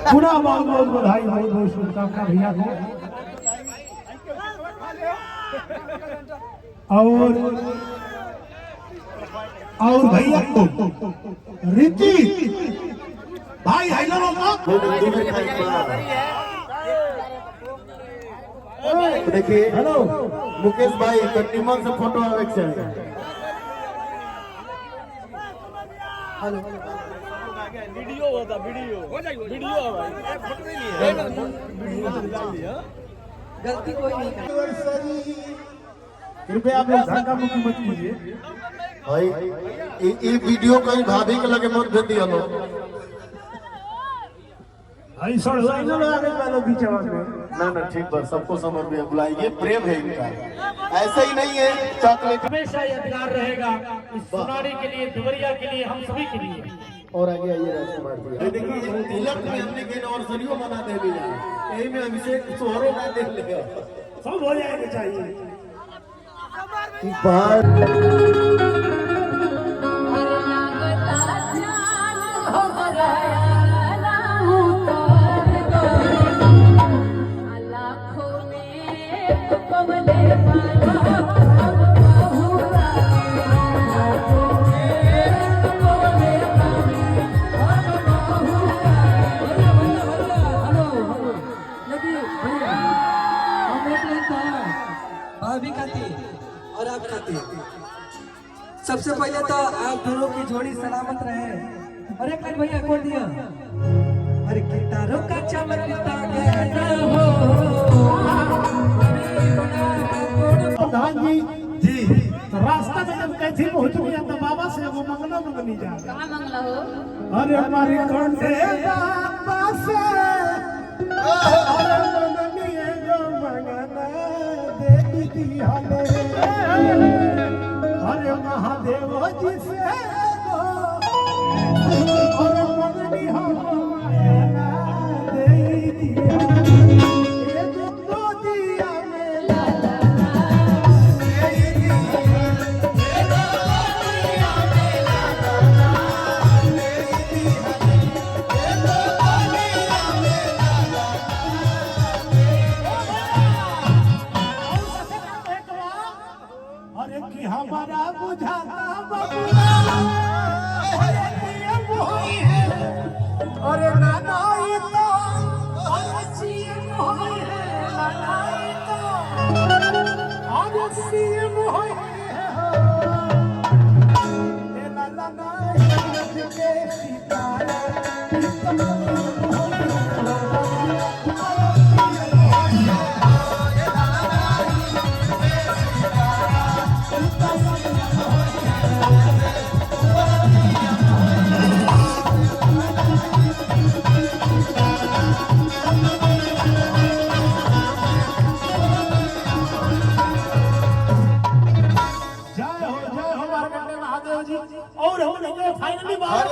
पूरा बहुत बहुत बधाई, बहुत बहुत शुभकामना भैया को। और भैया को रीति भाई हेलो देखिए हेलो मुकेश भाई निमन से फोटो आवे के चाहिए। वीडियो होता वीडियो हो जाएगी वीडियो है भाई फोटो नहीं लिए वीडियो डाल दिया गलती कोई नहीं की। कृपया आप लोग धक्का मुक्की मत कीजिए भाई ये वीडियो कहीं भाभी के लगे मत भेज दिया लोग। भाई सर लाइन लगा के पहले बीच आवाज में ना ठीक बात सबको समझ में बुलाइए, प्रेम है इनका, ऐसा ही नहीं है चॉकलेट। हमेशा यदगार रहेगा इस सुनारी के लिए, देवरिया के लिए, हम सभी के लिए। और आगे आइए राजकुमार जी। देखिए तिलक में हमने के एनिवर्सरीओ मनाते हैं भैया, यही में अभिषेक सोहरों का देख लेगा, सब हो जाएगा चाहिए। भाभी खाती और आप खाती। सबसे पहले तो आप दोनों की जोड़ी सलामत रहे। अरे कल भैया कौन दिया? अरे गिटारों का चमकता गहरा हो। प्रधान जी तो रास्ता में जब कैसे पहुंच गया तो बाबा से वो मंगला मंगनी जा। कहाँ मंगला हो? अरे हमारी कंठे बाबा से अरे मंगनी है जो मंगना दे दी हले। अरे महादेव जी से दो अरे मंगनी हम मंगना दे दी हले। ये दो दिया में लाला कि हमारा बुझाता बबुआ अरे नियम होई है अरे नानाई तो अरे सीएम होई है नानाई तो अरे सीएम होई है ए लाला नाई के सितारा और हम फाइनली बात